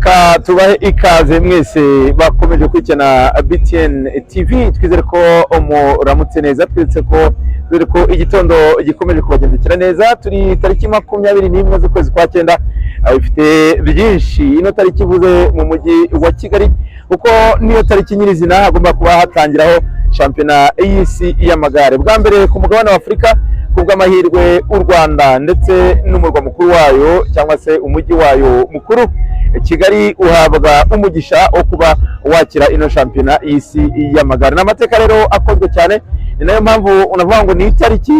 reka tubahe ikaze mwese bakomeje kwikena BTN TV. Twizere ko muramutse neza, twizere ko igitondo gikomeje kubagendekera neza. Turi tariki 21 z'ukwezi kwa 9, ifite byinshi. Ino tariki ivuze mu mujyi wa Kigali kuko niyo tariki nyirizina hagomba kuba hatangiraho shampiyona y'isi y'amagare bwa mbere ku mugabane wa Afurika. Kubw'amahirwe u Rwanda ndetse n'umurwa mukuru wayo cyangwa se umujyi wayo mukuru Kigali uhabwa umugisha wo kuba wakira ino shampiyona y'isi y'amagare. N'amateka rero akozwe cyane, ni nayo mpamvu unavuga ngo ni itariki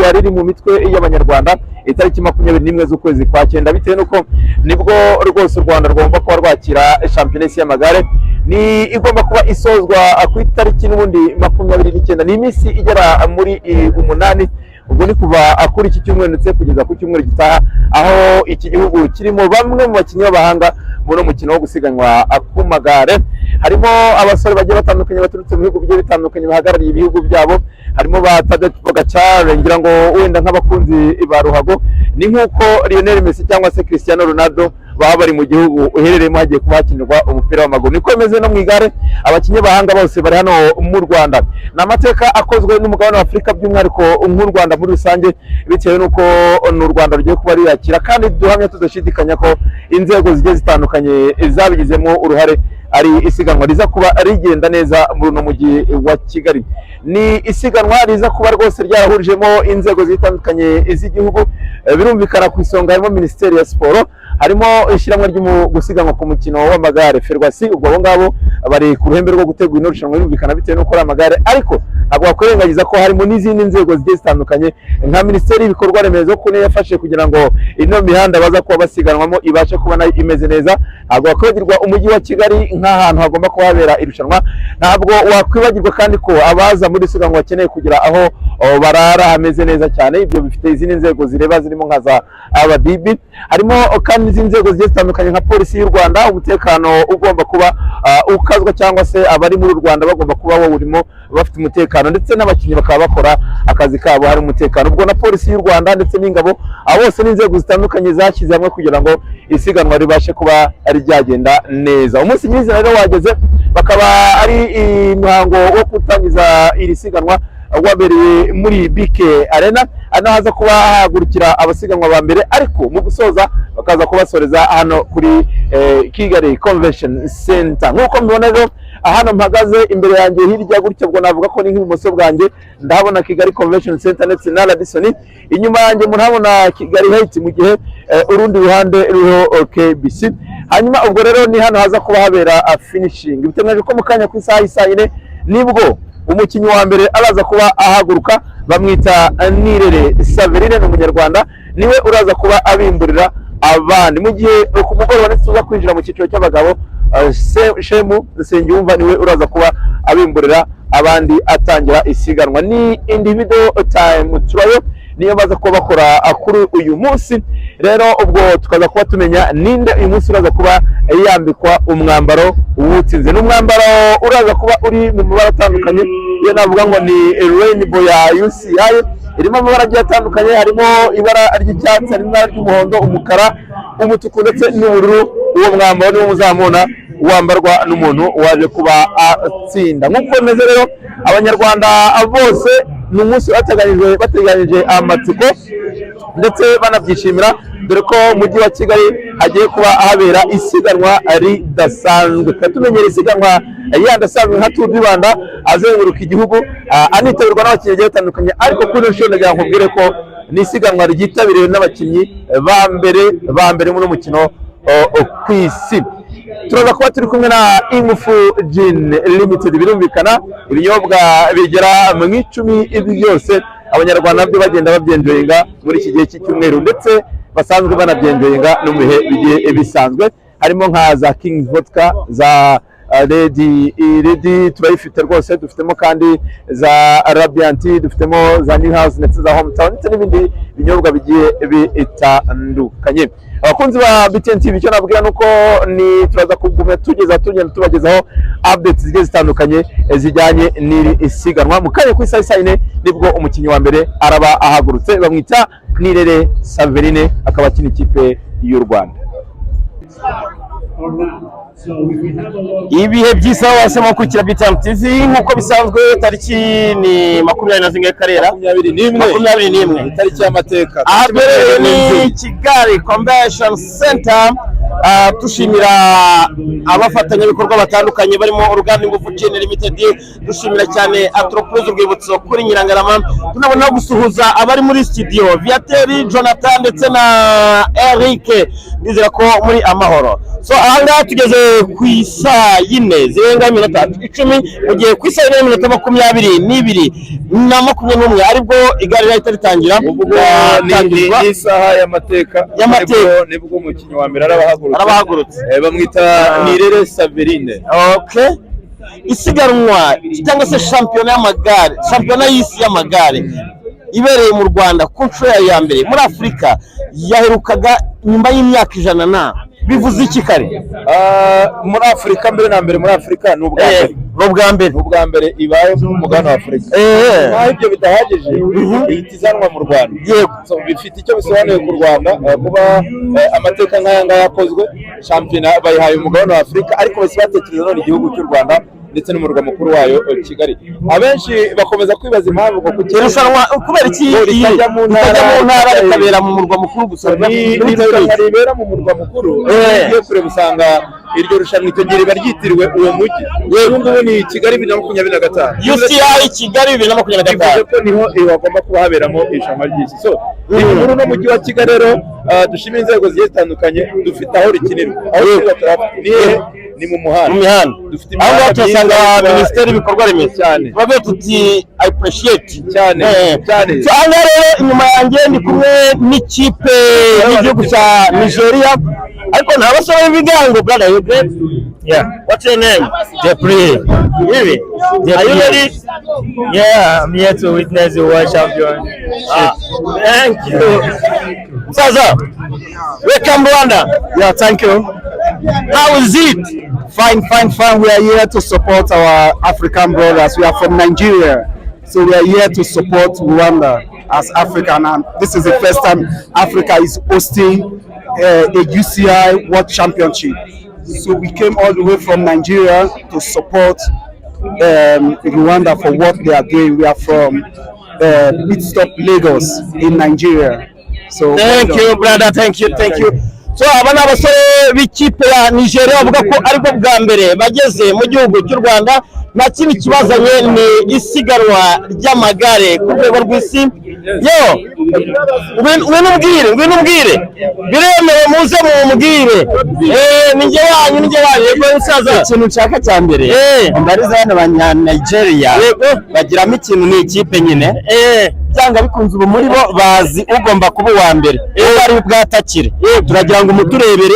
yariri mu mitwe y'abanyarwanda, itariki 21 z'ukwezi kwa 9, bitewe nuko nibwo rwose u Rwanda rugomba kuba rwakira shampiyona y'isi y'amagare. Ni igomba kuba isozwa ku itariki n'ubundi 29, ni iminsi igera muri 8. ubwo ni kuva kuri iki cyumweru ndetse kugeza ku cyumweru gitaha, aho iki gihugu kirimo bamwe mu bakinnyi b'abahanga muri mukino wo gusiganwa ku magare. Harimo abasore bagiye batandukanye baturutse mu bihugu bigiye bitandukanye bahagarariye ibihugu byabo. Harimo ba Tadej Pogacar, ngira ngo wenda nk'abakunzi ba ruhago ni nk'uko Lionel Messi cyangwa se Cristiano Ronaldo baba bari mu gihugu uherereyemo hagiye kubakinirwa umupira w'amaguru. Niko bimeze no mu igare, abakinnyi bahanga bose bari hano mu Rwanda. N'amateka akozwe n'umugabane wa Afurika by'umwihariko nk'u Rwanda muri rusange, bitewe nuko n'u Rwanda rugiye kuba ruyakira, kandi duhamya tudashidikanya ko inzego zigiye zitandukanye zabigizemo uruhare. Ari isiganwa riza kuba rigenda neza muri uno mujyi wa Kigali. Ni isiganwa riza kuba rwose ryarahurijemo inzego zitandukanye z'igihugu. Birumvikana ku isonga harimo Minisiteri ya Siporo, harimo ishyirahamwe ryo gusiganwa ku mukino w'amagare Ferwasi. Ubwo abo ngabo bari ku ruhembe rwo gutegura ino rushanwa, birumvikana bitewe nuko ari amagare, ariko ntabwo bakwirengagiza ko harimo n'izindi nzego zigiye zitandukanye nka Minisiteri y'ibikorwa remezo, ko niyo yafashe kugira ngo ino mihanda baza kuba basiganwamo ibashe kuba nayo imeze neza. Ntabwo wakwibagirwa umujyi wa Kigali nk'ahantu hagomba kuba habera irushanwa. Ntabwo wakwibagirwa kandi ko abaza muri isiganwa bakeneye kugira aho barara hameze neza cyane. Ibyo bifite izindi nzego zireba zirimo nka za RDB. Harimo kandi izindi nzego zigiye zitandukanye nka polisi y'u Rwanda, umutekano ugomba kuba ukazwa, cyangwa se abari muri Rwanda bagomba kuba bawurimo bafite umutekano, ndetse n'abakinnyi bakaba bakora akazi kabo hari umutekano. Ubwo na polisi y'u Rwanda ndetse n'ingabo, abo bose n'inzego zitandukanye zashyize hamwe kugira ngo isiganwa ribashe kuba ryagenda neza. Umunsi nyirizina rero wageze, bakaba ari imihango wo gutangiza iri siganwa wabereye muri BK Arena, hano haza kuba hahagurukira abasiganwa ba mbere, ariko mu gusoza bakaza kubasoreza hano kuri Kigali Convention Center. Nk'uko mubibona rero hano mpagaze imbere yanjye hirya gutya, ubwo navuga ko ni nk'ibumoso bwanjye ndahabona Kigali Convention Center ndetse na Radisson. Inyuma yanjye murabona Kigali Heights, mu gihe urundi ruhande ruriho KBC. Hanyuma ubwo rero ni hano haza kuba habera finishing. Biteganyijwe ko mu kanya ku isaha y'isa 4 nibwo umukinnyi wa mbere araza kuba ahaguruka. Bamwita Nirere Saverine, n'umunyarwanda, niwe uraza kuba abimburira abandi, mu gihe ku mugoroba ndetse tuza kwinjira mu cyiciro cy'abagabo Shemu Nsengiyumva niwe uraza kuba abimburira abandi atangira isiganwa. Ni individual time trial niyo baza kuba bakora kuri uyu munsi. Rero ubwo tukaza kuba tumenya ninde uyu munsi uraza kuba yambikwa umwambaro w'utsinze. N'umwambaro uraza kuba uri mu mabara atandukanye, iyo navuga ngo ni rainbow ya UCI, irimo amabara agiye atandukanye. Harimo ibara ry'icyatsi, harimo ibara ry'umuhondo, umukara, umutuku ndetse n'ubururu. Uwo mwambaro niwo muzamubona wambarwa n'umuntu waje kuba atsinda. Nk'uko bimeze rero, abanyarwanda bose ni umunsi bateganyije amatsiko ndetse banabyishimira, dore ko mujyi wa Kigali hagiye kuba habera isiganwa ridasanzwe. Tumenyera isiganwa yandasanzwe nka Tour du Rwanda azenguruka igihugu, anitabirwa n'abakinnyi bagiye batandukanye, ariko kuri nshuro ndagira ngo nkubwire ko ni isiganwa ryitabiriwe n'abakinnyi ba mbere muri mukino ku isi. Turaza kuba turi kumwe na Ingufu Gin Limited. Birumvikana ibinyobwa bigera mu 10 byose abanyarwanda nabyo bagenda babyenjoyinga muri iki gihe cy'icyumweru, ndetse basanzwe banabyenjoyinga no mu bihe bigiye bisanzwe. Harimo nka za King Vodka, za Lady turayifite rwose, dufitemo kandi za Radiant, dufitemo za New House ndetse za Hometown ndetse n'ibindi binyobwa bigiye bitandukanye. Abakunzi ba BTN TV, icyo nabwira nuko ni turaza kuguma tugenda tubagezaho updates zigiye zitandukanye zijyanye n'iri isiganwa. Mu kanya ku isaha 4 nibwo umukinnyi wa mbere araba ahagurutse. Bamwita Nirere Saverine, akaba akina ikipe y'u Rwanda. ibihe byiza wasema gukurikira BTN TV nk'uko bisanzwe tariki ni 20 Karera 21 itariki y'amateka ahabereye ni Kigali Convention Center. Dushimira abafatanyabikorwa batandukanye barimo uruganda Ingufu Chain Limited, dushimira cyane Atropose urwibutso kuri Nyirangarama, tunabona gusuhuza abari muri studio Viateri, Jonathan ndetse na Eric, ndizera ko muri amahoro. So ahangaha tugeze ku isaa 4 zirenga iminota 10 mu gihe ku isaa 4 iminota 22 na 21 aribwo igare rihita ritangira. Ni isaha y'amateka nibwo umukinnyi wa mbere arabahagurutse bamwita Nirere Saverine. Okay, isiganwa cyangwa se shampiyona y'isi y'amagare ibereye mu Rwanda ku nshuro ya mbere muri Afurika yaherukaga nyuma y'imyaka 100 na bivuze iki kare? Muri Afurika mbere na mbere muri Afurika ni ubwa mbere ibaye mu mugabane wa Afurika. Naho ibyo bidahagije itizanwa mu Rwanda. Yego, bifite icyo bisobanuye ku Rwanda kuba amateka nk'aya ngaya yakozwe, shampiyona bayihaye umugabane wa Afurika, ariko bose batekereza none igihugu cy'u Rwanda ndetse n'umurwa mukuru wayo Kigali. Abenshi bakomeza kwibaza impamvu ko kirushanwa kubera iki itajya mu ntara ikabera mu murwa mukuru gusa. Ribera mu murwa mukuru, iyo kure usanga iryo rushanwa icyo gihe riba ryitiriwe uwo mujyi. Ubu ni Kigali 2025, UCI Kigali 2025, ko niho bagomba kuba haberamo irushanwa ry'isi. So ni muri no mujyi wa Kigali rero dushimira inzego zigiye zitandukanye, dufite aho rikinirwa, ni mu muhanda. Dufite aho turasanga Minisiteri y'ibikorwa remezo cyane, babe tuti I appreciate cyane. So hano rero inyuma yanjye ndi kumwe n'ikipe y'igihugu cya Nigeria, ariko nta basore b'ibigango. Brother, you great? Yeah. What's your name? Jeffrey. Really? Are you ready? Yeah, I'm here to witness the world champion. Thank you. Saza, welcome Rwanda. Yeah, thank you. How is it? Fine. We are here to support our African brothers. We are from Nigeria, so we are here to support Rwanda as African. And this is the first time Africa is hosting a UCI World Championship. So we came all the way from Nigeria to support Rwanda for what they are doing. We are from Pit Stop Lagos in Nigeria. So thank you, brother. Thank you. So aba ni abasore b'ikipe ya Nigeria bavuga ko aribwo bwa mbere bageze mu gihugu cy'u Rwanda. Nta kindi kibazanye ni isiganwa ry'amagare ku rwego rw'isi. Yo, ngwino ubwire biremewe muze mumubwire. Ninjye wanyu yego musaza. Ikintu nshaka cya mbere mbariza hano abanya Nigeria bagiramo ikintu ni ikipe nyine cyangwa bikunze ubu muri bo bazi ugomba kuba uwa mbere ari bwatakire. Turagira ngo umuturebere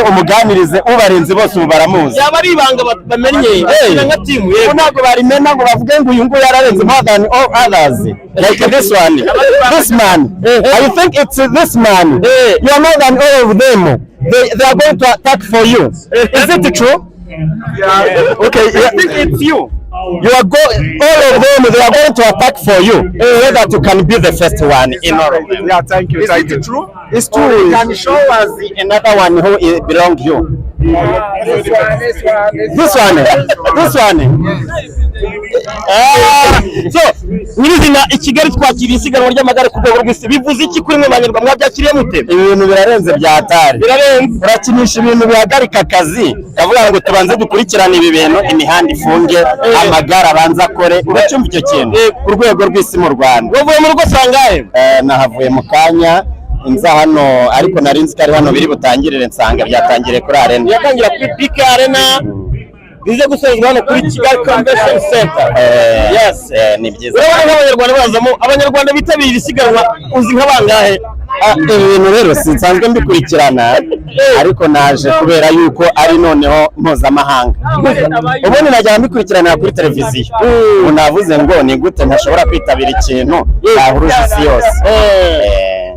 umuganirize ubarenze bose ubu baramuzi. Yaba ari ibanga bamenye nka team. Yego, ntabwo barimena ngo bavuge ngo uyu nguyu yararenze more than all others, like this man. I think it's this man. You are more than all of them. They are going to attack for you. Is it true? Yeah. Okay, I think it's you. You are all of them. They are going to attack for you, so that you can be the first one in all of them. Yeah, thank you. Is it true? It's true. You can show us another one who belongs you. This one. So nyirizina i Kigali twakiriye isiganwa ry'amagare ku rwego rw'isi. Bivuze iki kuri mwe banyarwanda, mwabyakiriye mute? Ibintu birarenze byatari. Urakinisha ibintu bihagarika akazi, kavuga ngo tubanze dukurikirane ibi bintu, imihanda ifunge, amagare abanza akore. Uracyumva icyo kintu ku rwego rw'isi mu Rwanda? Wavuye mu rugo sangahe? Nahavuye mu kanya inza hano, ariko nari nzi ko ari hano biri butangirire, nsanga byatangiriye kuri arena. Yatangira kuri PK Arena, bize gusozwa hano kuri Kigali Convention Center. Yes, ni byiza. Urabona abanyarwanda bazamo, abanyarwanda bitabira isiganwa uzi nk'abangahe? Ibintu rero sinsanzwe mbikurikirana, ariko naje kubera yuko ari noneho mpuzamahanga. Ubundi najya mbikurikirana kuri televiziyo. Ubu navuze ngo ni gute ntashobora kwitabira ikintu yahuruje isi yose.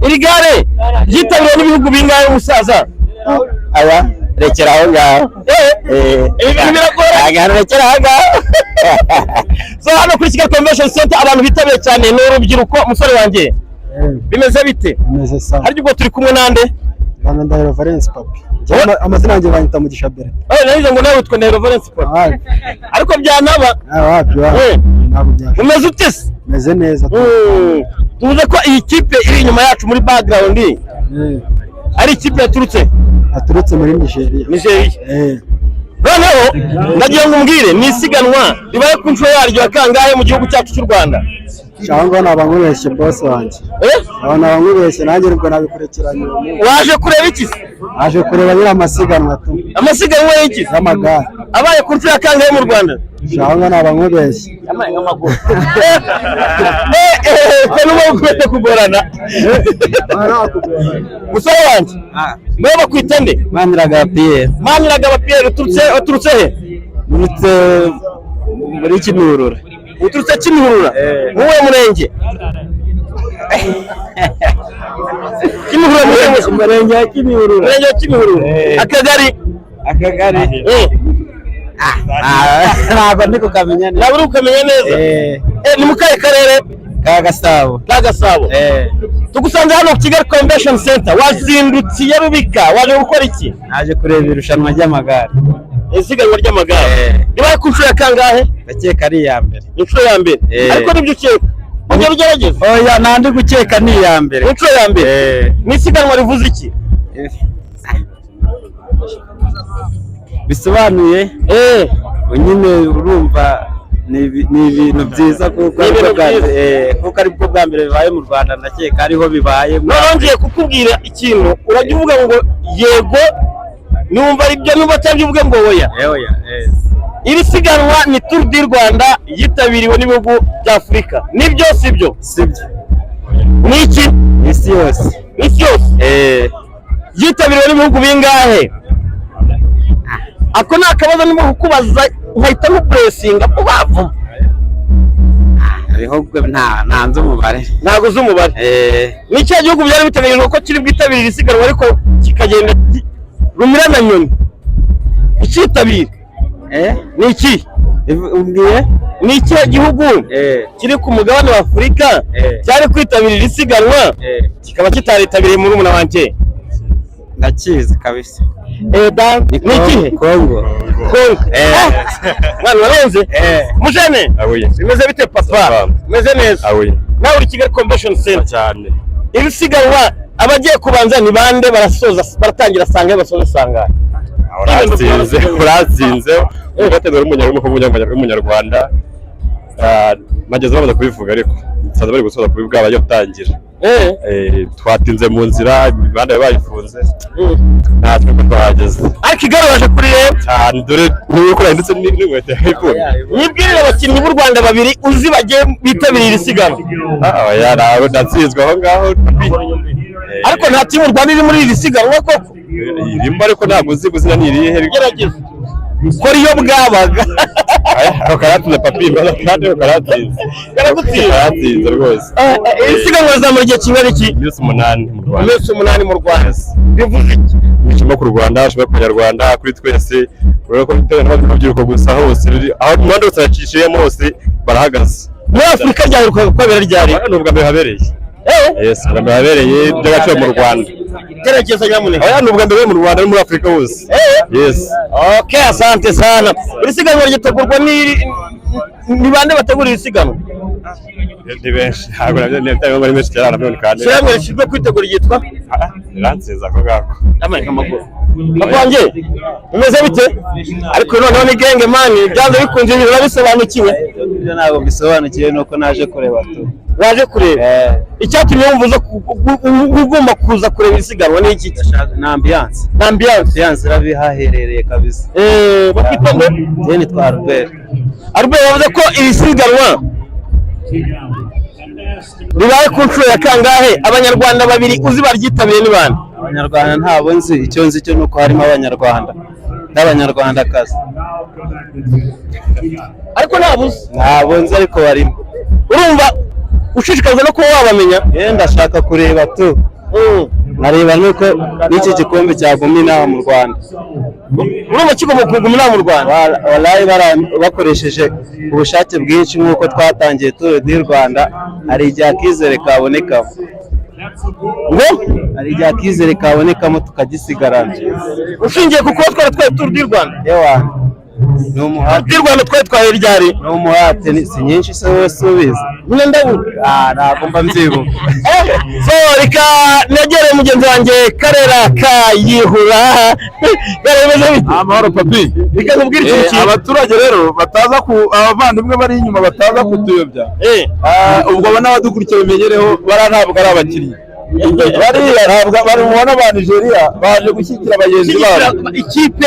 Iri gare ryitabiriwe n'ibihugu bingahe musaza? Aya, rekera aho ngaho. Ibintu biragora. Rekera aho ngaho. So hano kuri Kigali Convention Center abantu bitabiye cyane ni urubyiruko. Musore wanjye bimeze bite? Bimeze sawa. Harya ubwo turi kumwe nande? Bana Ndahiro Valence Papi. Amazina yanjye banyita Mugisha Bere. Nahize ngo nawe witwa Ndahiro Valence Papi. Ariko byanaba. Wapi ntabwo byaje. Umeze ute se? Meze neza. Tuvuze ko iyi kipe iri inyuma yacu muri background ari ikipe yaturutse muri Nigeria. Noneho ndagira ngo umbwire ni isiganwa ribaye ku nshuro yaryo ya kangahe mu gihugu cyacu cy'u Rwanda? Cyangwa nabangubeshye boss wanjye. Nabangubeshye nanjye nibwo nabikurikiranye. Waje kureba iki? Aje kureba bira amasiganwa tu. Amasiganwa y'iki? Y'amagare. Abaye ku nshuro ya kangahe mu Rwanda? Cyangwa nabangubeshye. Amaye nk'amaguru. N'ubu ukwete kugorana. Musore wanjye. Mwe bakwita nde? Maniraga Pierre. Maniraga Pierre uturutse he? Muri Kimihurura. Uturutse Kimihurura? Wowe murenge? Kimihurura murenge wa Kimihurura. Murenge wa Kimihurura. Akagari? Ntabwo ndi kukamenya neza. Ntabwo uri kukamenya neza? Ni mu kahe karere? Ka Gasabo. Tugusanze hano ku Kigali Convention Center. Wazindukiye Rubika, waje gukora iki? Naje kureba irushanwa ry'amagare. Isiganwa ry'amagare. Ribaye ku nshuro ya kangahe? Ndakeka ari iya mbere. Inshuro ya mbere. Ariko nibyo ukeka. Ongera ugerageze. Oya nandi gukeka ni iya mbere. Inshuro ya mbere. Ni isiganwa rivuze iki? Bisobanuye nyine urumva ni ibintu byiza kuko aribwo bwa mbere bibaye mu Rwanda, ndakeka ariho bibaye. Nongeye kukubwira ikintu urajya uvuga ngo yego numva ibyo numva atabyuvuge ngo oya. Iri siganwa ni Tour du Rwanda yitabiriwe n'ibihugu bya Afurika. Nibyo sibyo? Sibyo. Niki? Isi yose. Yitabiriwe n'ibihugu bingahe? Ako ni akabazo ndimo kukubaza nkahita nkupuresinga kubavu. Ibihugu ntanze umubare. Ntago uzi umubare. Ni cya gihugu byari biteganijwe ko kiri bwitabirira isiganwa ariko kikagenda rumira na nyoni. Icyitabira ni iki? Umbwiye ni ikihe gihugu kiri ku mugabane wa Afurika cyari kwitabirira isiganwa kikaba kitaritabiriye muri umuna wanjye? Ndakizi kabisa. Ni ikihe? Kongo. Mwana warenze? Mujene? Bimeze bite papa? Bimeze neza? Nawe uri Kigali Convention Center cyane. Iri siganwa abagiye kubanza ni bande baratangira sanga basoza sanga? Uratsinze ugategura umunyarwanda mageze bamaze kubivuga ariko nsanze bari gusoza kuri bwaba yatangira. Twatinze mu nzira imibanda bayifunze natwe ko twahageze. Ariko igare waje kuri rero cyane dore n'uko ndetse n'inkweto yayifunze. Nibwirira abakinnyi b'u Rwanda babiri uzi bagiye bitabirira isiganwa. Nawe natsinzwe aho ngaho. Ariko nta timu Rwanda iri muri iri siganwa koko? Irimo ariko ntabwo uzi guzina ni irihe. Gerageza kora iyo bwabaga. Ako karatsinze papi kandi ako karatsinze. Karatsinze rwose. Iri siganwa rizamara igihe kingana iki? Iminsi 8 mu Rwanda. Iminsi 8 mu Rwanda. Bivuze iki? Bishimo ku Rwanda, bishimo ku Nyarwanda, kuri twese. Urabona ko bitewe n'urubyiruko gusa hose aho umuhanda wose yacishiyemo hose barahagaze. Muri Afurika ryaheruka kwabera ryari? Nubwo mbere habereye. Ubwa mbere habereye by'agaciro mu Rwanda. Gerageza nyamuneka. Oya nubwo mbere mu Rwanda no muri Afurika hose. Okay, asante sana. Iri siganwa ritegurwa ni bande bategura iri siganwa? Ni benshi. Ntabwo nabyo bari benshi cyane nabyo kandi. Siganwa rishinzwe kwitegura yitwa? Iransiza ko gako. Amaye amakuru. Bakwanjye umeze bite? Ariko noneho ni genge mani byanze bikunze ibintu babisobanukiwe. Ibyo ntabwo bisobanukiwe nuko naje kureba tu. Waje kureba? Icyatumye wumva ugomba kuza kureba isiganwa ni iki? Na ambiance. Na ambiance irabihaherereye kabisa. Bakwita ngo je nitwa Albert. Albert yavuze ko iri siganwa ribaye ku nshuro ya kangahe? Abanyarwanda babiri uzi baryitabiriye ni bande? Abanyarwanda ntabo nzi, icyo nzi cyo nuko harimo abanyarwanda n'abanyarwandakazi. Ariko ntabwo nzi ariko barimo. Urumva ushishikazwa no kuba wabamenya? Ndashaka kureba tu. Nareba nuko n'iki gikombe cya Gumina mu Rwanda. Urumva kigomba kugumina mu Rwanda? Wallahi bakoresheje ubushake bwinshi nk'uko twatangiye Tour du Rwanda, hari igihe akizere kaboneka. ngo hari igihe akizere kabonekamo tukagisigarana. ushingiye ku kuba twaratwaye Tour du Rwanda Yewe ni umuhate. Tour du Rwanda twatwaye ryari Ni umuhate si nyinshi se wowe subiza. nyine ndabuze Ntabwo mba mbyibuka. so reka negere mugenzi wanjye Karera Kayihura garemeze bite amahoro papi. reka nkubwire ikintu kimwe abaturage rero bataza abavandimwe bari inyuma bataza kutuyobya, ubwo abo n'abadukurikiye bimenyereho bariya ntabwo ari abakinnyi, bariya ntabwo bari mubona ba Nigeria baje gushyigikira bagenzi babo, ikipe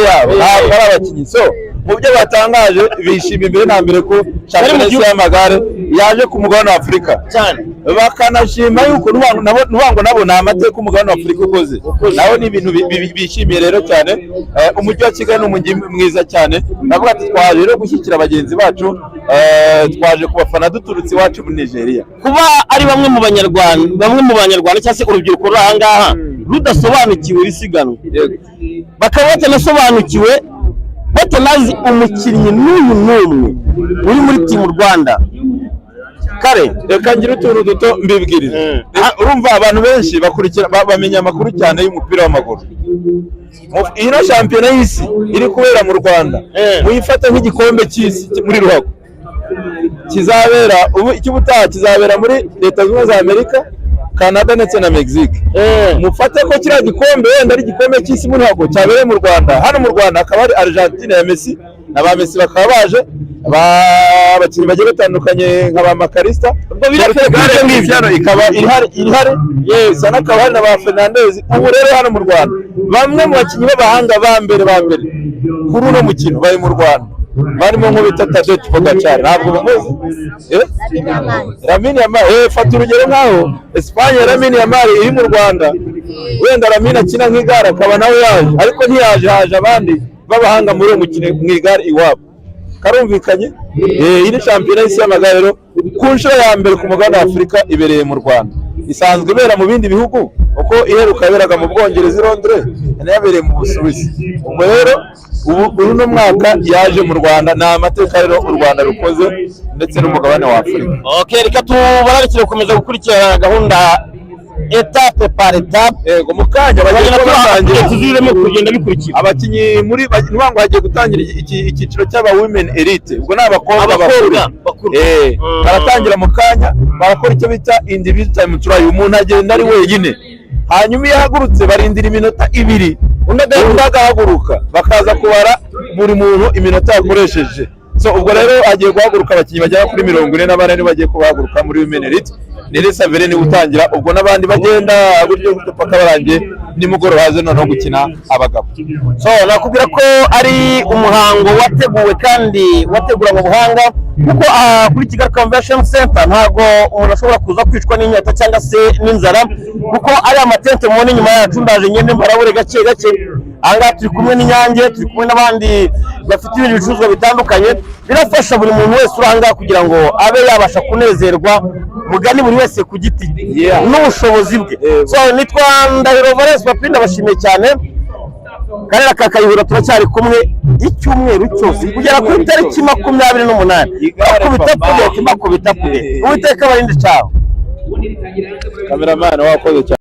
yabo ntabwo ari abakinnyi. So mu byo batangaje bishimiye imbere na mbere ko shampiyona y'amagare yaje ku mugabane wa Afurika cyane, bakanashima yuko nubango nabo ni amateka umugabane wa Afurika ukoze, nabo ni ibintu bishimiye rero cyane. Umujyi wa Kigali ni umujyi mwiza cyane, navuga ati twaje rero gushyigikira bagenzi bacu, twaje kubafana duturutse iwacu muri Nigeria. kuba ari bamwe mu banyarwanda cyangwa se urubyiruko ruri aha ngaha rudasobanukiwe isiganwa, bakaba batanasobanukiwe batanazi umukinnyi n'umwe uri muri timu Rwanda. Kare reka ngire utuntu duto mbibwiriza. Urumva abantu benshi bamenya amakuru cyane y'umupira w'amaguru. Ino shampiyona y'isi iri kubera mu Rwanda, muyifate nk'igikombe cy'isi muri ruhago, kizabera icy'ubutaha kizabera muri Leta Zunze Ubumwe za Amerika, Canada ndetse na Mexique. Mufate ko kiriya gikombe wenda ari igikombe cy'isi muri ruhago cyabereye mu Rwanda. Hano mu Rwanda akaba ari Argentine ya Messi, na ba Messi bakaba baje, abakinnyi bagiye batandukanye nka ba Makarista, ikaba irihari isa n'akaba hari na ba Fernandez. Ubu rero hano mu Rwanda bamwe mu bakinnyi b'abahanga ba mbere kuri uno mukino bari mu Rwanda, barimo nko bita Tadej Pogacar, ntabwo bamuzi. Lamine Yamal, fata urugero nk'aho Espagne Lamine Yamal iri mu Rwanda, wenda Lamine akina nk'igare akaba nawe yaje, ariko ntiyaje, haje abandi b'abahanga muri uwo mukino mu igare iwabo. Karumvikanye. Iri shampiyona y'isi y'amagare rero ku nshuro ya mbere ku mugabane wa Afurika ibereye mu Rwanda, isanzwe ibera mu bindi bihugu uko iheruka yaberaga mu Bwongereza i Londres, yabereye mu Busuwisi. Ubwo rero uno mwaka yaje mu Rwanda, ni amateka rero u Rwanda rukoze ndetse n'umugabane wa Afurika. Okay, reka tubararikire gukomeza gukurikirana gahunda etape par etape. Yego, mu kanya bagiye tuziremo kugenda bikurikira abakinnyi muri nibango hagiye gutangira icyiciro cy'aba women elite. Ubwo ni abakobwa bakuru. Baratangira mu kanya, barakora icyo bita individual time trial, umuntu agenda ari wenyine, hanyuma iyo ahagurutse barindira iminota 2, undi agahaguruka, bakaza kubara buri muntu iminota yakoresheje. So ubwo rero agiye guhaguruka abakinnyi bagera kuri 44 nibo bagiye kubahaguruka muri women elite. Nere Savere ni gutangira, ubwo n'abandi bagenda buryo paka barangiye nimugoroba haze noneho gukina abagabo. So nakubwira ko ari umuhango wateguwe kandi wategura mu buhanga, kuko kuri Kigali Convention Center ntago umuntu ashobora kuza kwicwa n'inyota cyangwa se n'inzara, kuko ari amatente mubona inyuma yacu, ndaje nyine mbarabure gake ahangaha turi kumwe n'Inyange, turi kumwe n'abandi bafite ibindi bicuruzwa bitandukanye. Birafasha buri muntu wese uranga kugira ngo abe yabasha kunezerwa, mugani buri wese ku giti n'ubushobozi bwe. So nitwa Ndahiro Valens Papi, ndabashimiye cyane. Karera Kayihura turacyari kumwe icyumweru cyose kugera kuri tariki 28. Bakubita Uwiteka barinde cyaho. Cameraman wakoze cyane.